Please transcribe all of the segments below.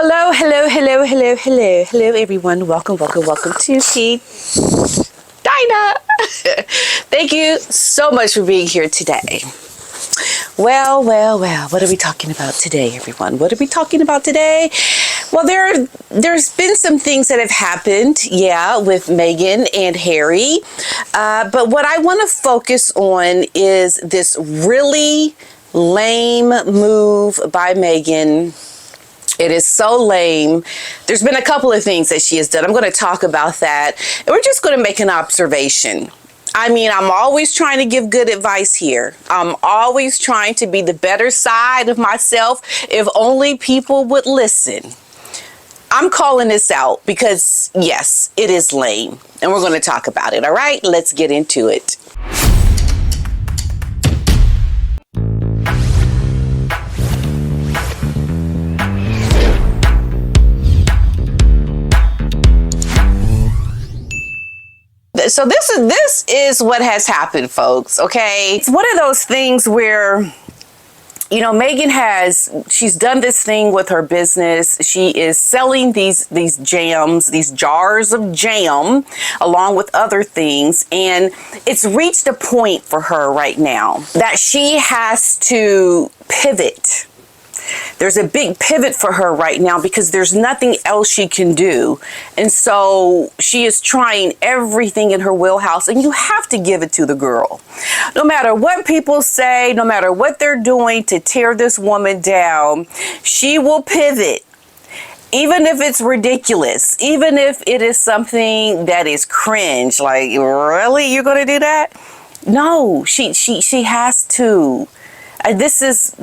Hello, everyone. Welcome to PDina. Thank you so much for being here today. Well, what are we talking about today, everyone? What are we talking about today? Well, there's been some things that have happened, with Meghan and Harry. But what I want to focus on is this really lame move by Meghan. It is so lame. There's been a couple of things that she has done. I'm going to talk about that. And we're just going to make an observation. I mean, I'm always trying to give good advice here. I'm always trying to be the better side of myself if only people would listen. I'm calling this out because, yes, it is lame. And we're going to talk about it. All right, let's get into it. So this is what has happened, folks, okay? It's one of those things where, Meghan she's done this thing with her business. She is selling these jams, these jars of jam, along with other things. And it's reached a point for her right now that she has to pivot. There's a big pivot for her right now because there's nothing else she can do. And so she is trying everything in her wheelhouse, and you have to give it to the girl. No matter what people say, no matter what they're doing to tear this woman down, she will pivot. Even if it's ridiculous, even if it is something that is cringe, like, really, you're going to do that? No, she has to. This is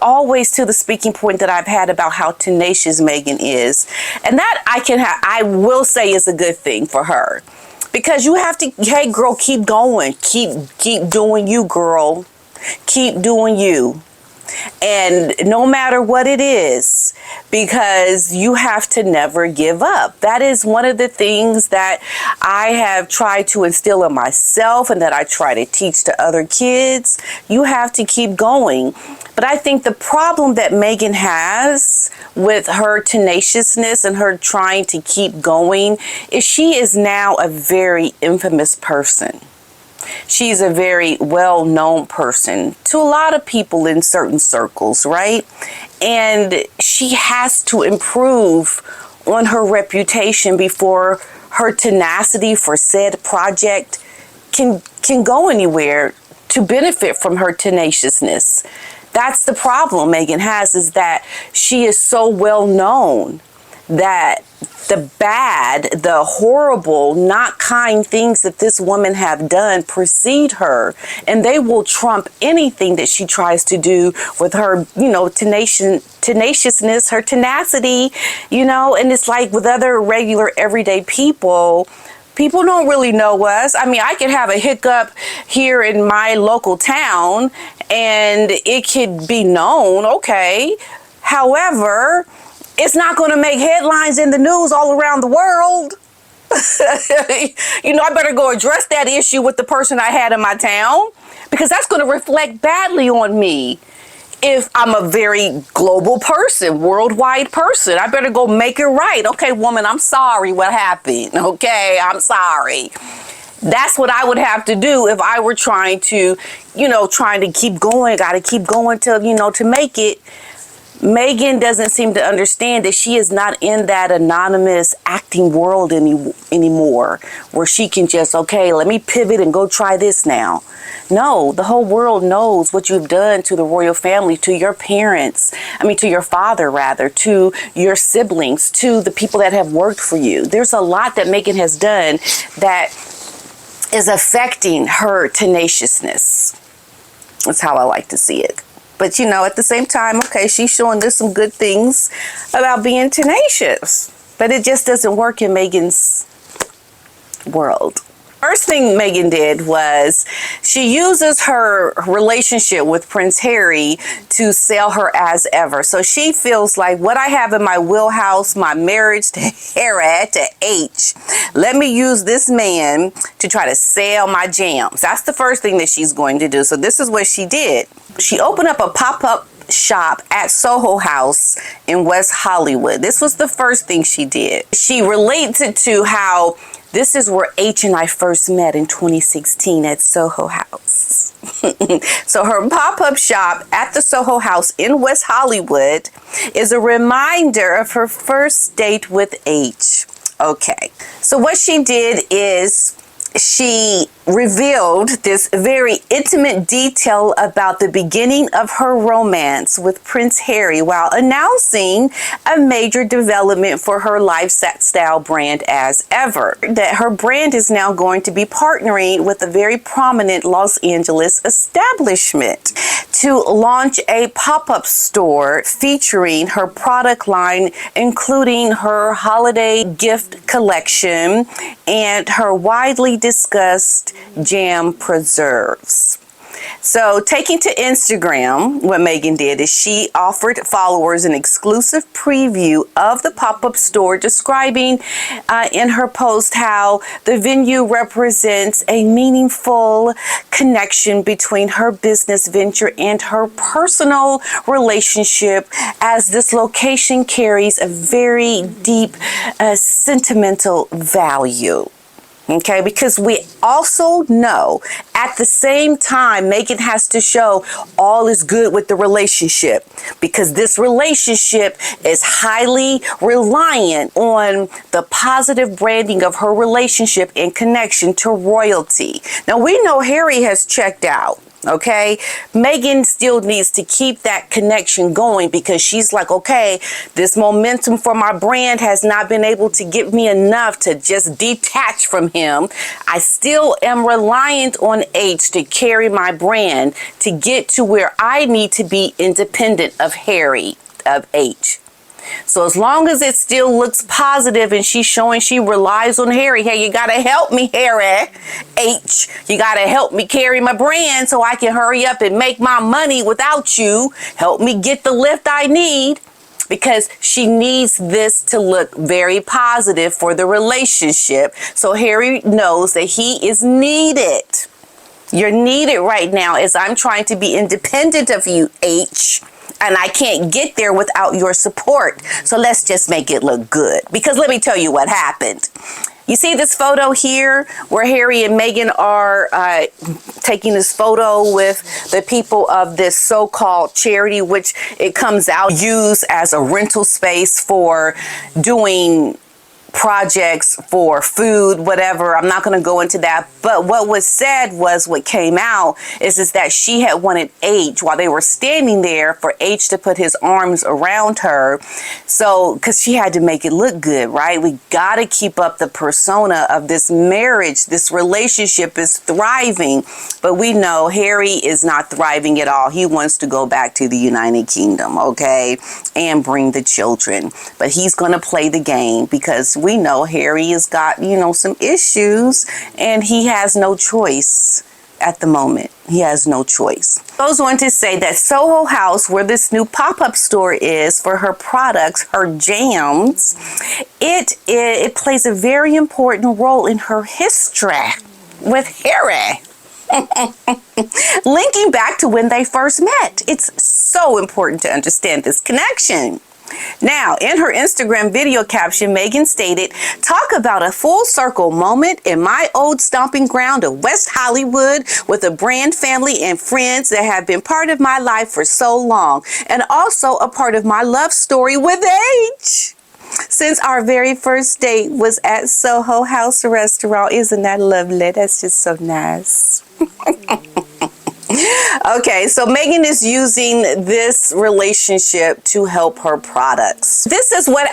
always to the speaking point that I've had about how tenacious Meghan is. And that I will say is a good thing for her. Because you have to, hey girl, keep going. Keep doing you, girl. Keep doing you. And no matter what it is, because you have to never give up. That is one of the things that I have tried to instill in myself and that I try to teach to other kids. You have to keep going. But I think the problem that Meghan has with her tenaciousness and her trying to keep going is she is now a very infamous person. She's a very well-known person to a lot of people in certain circles, right? And she has to improve on her reputation before her tenacity for said project can go anywhere to benefit from her tenaciousness. That's the problem Meghan has, is that she is so well-known that the bad, the horrible, not kind things that this woman have done precede her, and they will trump anything that she tries to do with her, tenaciousness, her tenacity, and it's like with other regular everyday people don't really know us. I mean, I could have a hiccup here in my local town and it could be known, okay. However, it's not going to make headlines in the news all around the world. I better go address that issue with the person I had in my town, because that's going to reflect badly on me. If I'm a very global person, worldwide person, I better go make it right. Okay, woman, I'm sorry what happened. Okay, I'm sorry. That's what I would have to do if I were trying to keep going. Got to keep going to make it. Meghan doesn't seem to understand that she is not in that anonymous acting world anymore, where she can just, okay, let me pivot and go try this now. No, the whole world knows what you've done to the royal family, to your parents, to your father rather, to your siblings, to the people that have worked for you. There's a lot that Meghan has done that is affecting her tenaciousness. That's how I like to see it. But, at the same time, okay, she's showing us some good things about being tenacious. But it just doesn't work in Meghan's world. First thing Meghan did was she uses her relationship with Prince Harry to sell her as ever. So she feels like what I have in my wheelhouse, my marriage to Harry, to H, let me use this man to try to sell my jams. That's the first thing that she's going to do. So this is what she did. She opened up a pop-up shop at Soho House in West Hollywood. This was the first thing she did. She relates it to how this is where H and I first met in 2016 at Soho House. So her pop-up shop at the Soho House in West Hollywood is a reminder of her first date with H. Okay, so what she did is she revealed this very intimate detail about the beginning of her romance with Prince Harry while announcing a major development for her lifestyle brand as ever. That her brand is now going to be partnering with a very prominent Los Angeles establishment to launch a pop-up store featuring her product line, including her holiday gift collection and her widely discussed jam preserves. So taking to Instagram, what Meghan did is she offered followers an exclusive preview of the pop-up store, describing in her post how the venue represents a meaningful connection between her business venture and her personal relationship, as this location carries a very deep sentimental value. Okay, because we also know at the same time, Meghan has to show all is good with the relationship, because this relationship is highly reliant on the positive branding of her relationship in connection to royalty. Now, we know Harry has checked out. Okay, Meghan still needs to keep that connection going, because she's like, okay, this momentum for my brand has not been able to give me enough to just detach from him. I still am reliant on H to carry my brand to get to where I need to be independent of Harry, of H. So as long as it still looks positive and she's showing she relies on Harry, hey, you got to help me, Harry, H. You got to help me carry my brand so I can hurry up and make my money without you. Help me get the lift I need, because she needs this to look very positive for the relationship. So Harry knows that he is needed. You're needed right now as I'm trying to be independent of you, H. And I can't get there without your support. So let's just make it look good. Because let me tell you what happened. You see this photo here where Harry and Meghan are taking this photo with the people of this so-called charity, which it comes out used as a rental space for doing projects for food, whatever. I'm not going to go into that. But what was said was, what came out is that she had wanted H, while they were standing there, for H to put his arms around her. So, because she had to make it look good, right? We got to keep up the persona of this marriage. This relationship is thriving. But we know Harry is not thriving at all. He wants to go back to the United Kingdom, okay? And bring the children. But he's going to play the game, because we know Harry has got, some issues, and he has no choice at the moment. He has no choice. Goes on to say that Soho House, where this new pop-up store is for her products, her jams, it plays a very important role in her history with Harry. Linking back to when they first met. It's so important to understand this connection. Now, in her Instagram video caption, Meghan stated, "Talk about a full circle moment in my old stomping ground of West Hollywood, with a brand family and friends that have been part of my life for so long, and also a part of my love story with H. Since our very first date was at Soho House Restaurant." Isn't that lovely? That's just so nice. Okay, so Meghan is using this relationship to help her products. This is what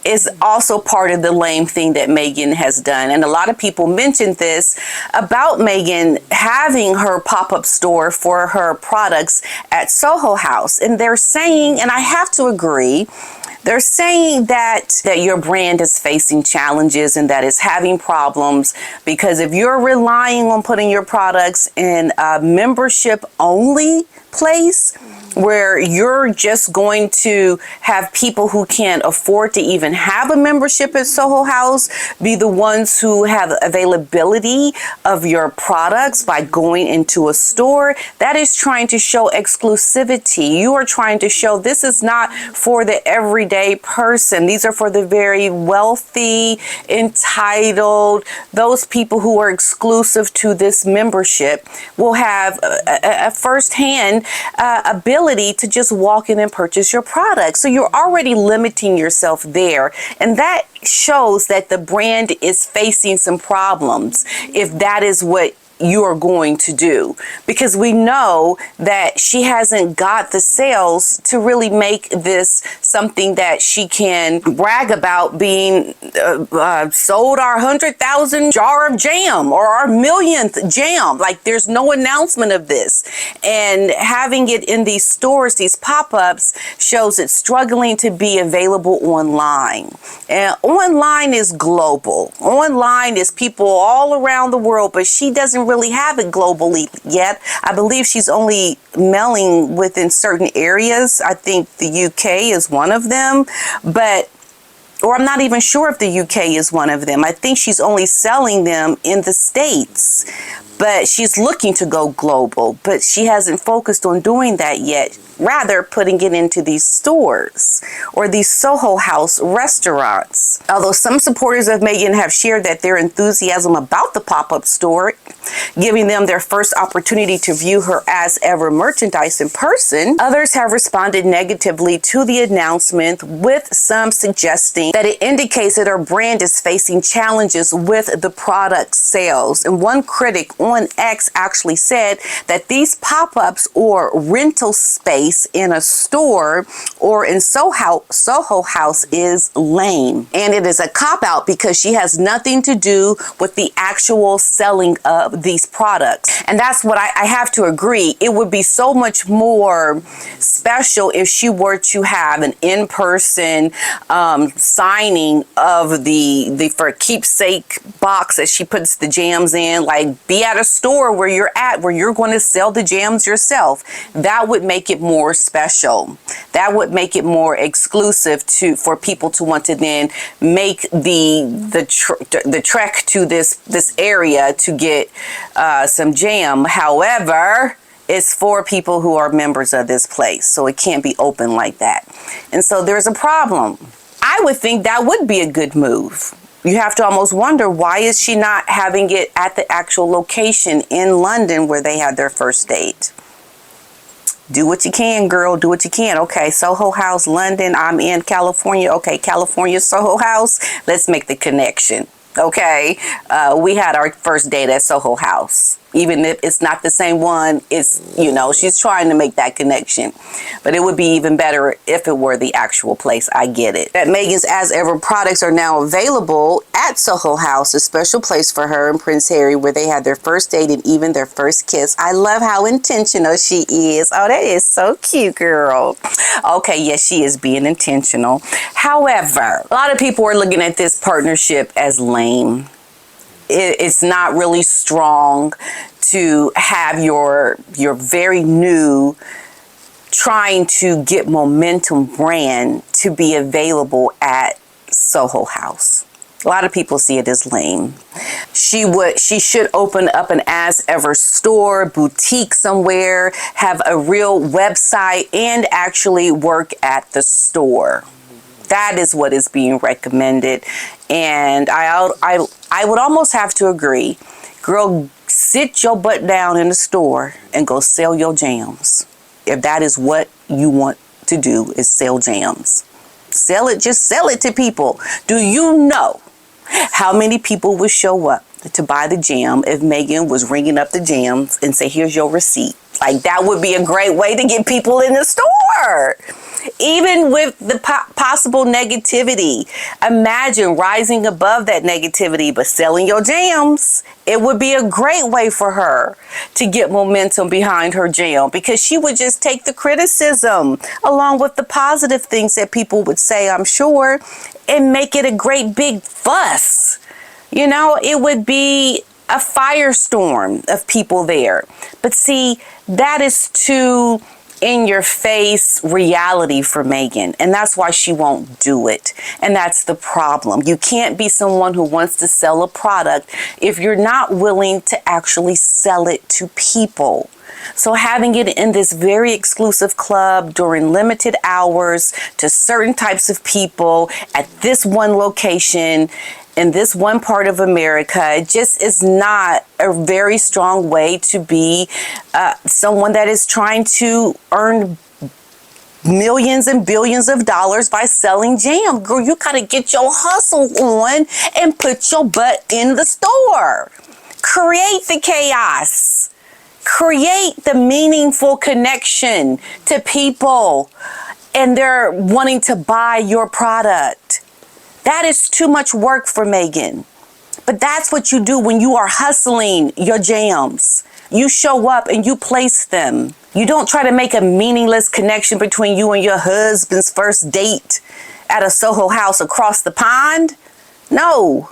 is also part of the lame thing that Meghan has done. And a lot of people mentioned this about Meghan having her pop-up store for her products at Soho House. And they're saying, and I have to agree, they're saying that your brand is facing challenges and that it's having problems, because if you're relying on putting your products in membership only place where you're just going to have people who can't afford to even have a membership at Soho House be the ones who have availability of your products by going into a store. That is trying to show exclusivity. You are trying to show this is not for the everyday person. These are for the very wealthy, entitled, those people who are exclusive to this membership will have a firsthand ability to just walk in and purchase your product. So you're already limiting yourself there. And that shows that the brand is facing some problems if that is what you are going to do, because we know that she hasn't got the sales to really make this something that she can brag about being sold our 100,000 jar of jam or our millionth jam. Like, there's no announcement of this, and having it in these stores, these pop-ups, shows it's struggling to be available online. And online is global. Online is people all around the world, but she doesn't really have it globally yet. I believe she's only mailing within certain areas. I think the UK is one of them, or I'm not even sure if the UK is one of them. I think she's only selling them in the States, but she's looking to go global, but she hasn't focused on doing that yet. Rather, putting it into these stores or these Soho House restaurants. Although some supporters of Meghan have shared that their enthusiasm about the pop-up store, giving them their first opportunity to view her as ever merchandise in person, others have responded negatively to the announcement, with some suggesting that it indicates that her brand is facing challenges with the product sales. And one critic on X actually said that these pop-ups or rental space in a store or in Soho House is lame. And it is a cop-out because she has nothing to do with the actual selling of these products. And that's what I have to agree. It would be so much more special if she were to have an in-person signing of the for keepsake box that she puts the jams in. Like, be at a store where you're going to sell the jams yourself. That would make it more special. That would make it more exclusive for people to want to then make the trek to this area to get some jam. However, it's for people who are members of this place, so it can't be open like that. And so there's a problem. I would think that would be a good move. You have to almost wonder, why is she not having it at the actual location in London where they had their first date? Do what you can, girl. Do what you can. Okay, Soho House, London. I'm in California. Okay, California, Soho House. Let's make the connection. Okay, we had our first date at Soho House. Even if it's not the same one, it's, she's trying to make that connection. But it would be even better if it were the actual place. I get it. That Meghan's As Ever products are now available at Soho House, a special place for her and Prince Harry, where they had their first date and even their first kiss. I love how intentional she is. Oh, that is so cute, girl. Okay, yes, she is being intentional. However, a lot of people are looking at this partnership as lame. It's not really strong to have your very new, trying to get momentum brand to be available at Soho House. A lot of people see it as lame. She should open up an As Ever store, boutique somewhere, have a real website, and actually work at the store. That is what is being recommended. And I would almost have to agree. Girl, sit your butt down in the store and go sell your jams. If that is what you want to do, is sell jams. Just sell it to people. Do you know how many people would show up to buy the jam if Meghan was ringing up the jams and say, here's your receipt? Like, that would be a great way to get people in the store. Even with the possible negativity, imagine rising above that negativity, but selling your jams. It would be a great way for her to get momentum behind her jam, because she would just take the criticism along with the positive things that people would say, I'm sure, and make it a great big fuss. It would be a firestorm of people there. But see, that is too in your face reality for Meghan, and that's why she won't do it. And that's the problem. You can't be someone who wants to sell a product if you're not willing to actually sell it to people. So having it in this very exclusive club during limited hours to certain types of people at this one location in this one part of America, it just is not a very strong way to be someone that is trying to earn millions and billions of dollars by selling jam. Girl, you gotta get your hustle on and put your butt in the store. Create the chaos. Create the meaningful connection to people and they're wanting to buy your product. That is too much work for Meghan. But that's what you do when you are hustling your jams. You show up and you place them. You don't try to make a meaningless connection between you and your husband's first date at a Soho house across the pond. No.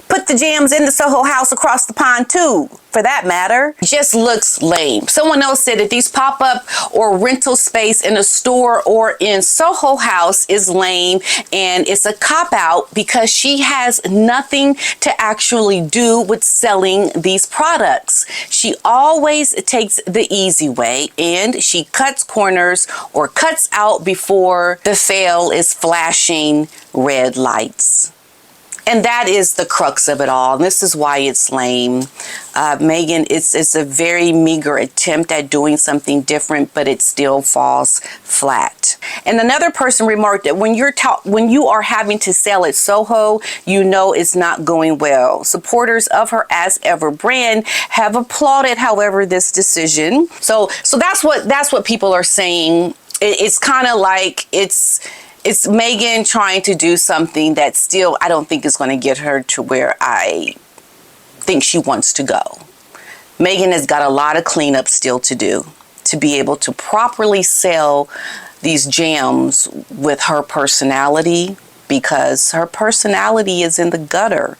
Put the jams in the Soho house across the pond too, for that matter. Just looks lame. Someone else said that these pop-up or rental space in a store or in Soho house is lame, and it's a cop-out because she has nothing to actually do with selling these products. She always takes the easy way, and she cuts corners or cuts out before the sale is flashing red lights. And that is the crux of it all. And this is why it's lame. Meghan, it's a very meager attempt at doing something different, but it still falls flat. And another person remarked that when you are having to sell at Soho, you know it's not going well. Supporters of her As Ever brand have applauded, however, this decision. So that's what people are saying. It's kind of like it's Meghan trying to do something that still I don't think is going to get her to where I think she wants to go. Meghan has got a lot of cleanup still to do to be able to properly sell these jams with her personality, because her personality is in the gutter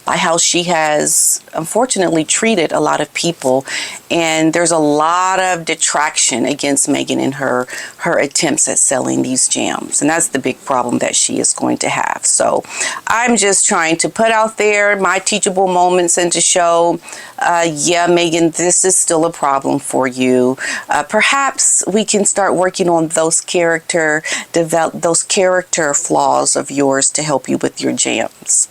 by how she has unfortunately treated a lot of people, and there's a lot of detraction against Meghan in her attempts at selling these jams, and that's the big problem that she is going to have. So I'm just trying to put out there my teachable moments and to show yeah, Meghan, this is still a problem for you. Perhaps we can start working on those character flaws of yours to help you with your jams.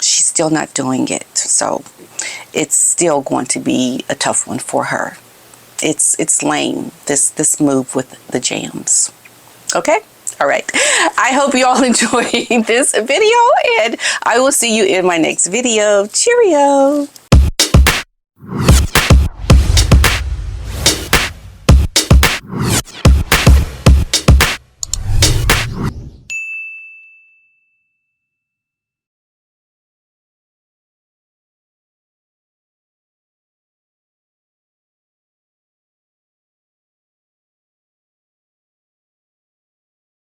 She's still not doing it, so it's still going to be a tough one for her. It's lame, this move with the jams. Okay? All right. I hope you all enjoyed this video, and I will see you in my next video. Cheerio!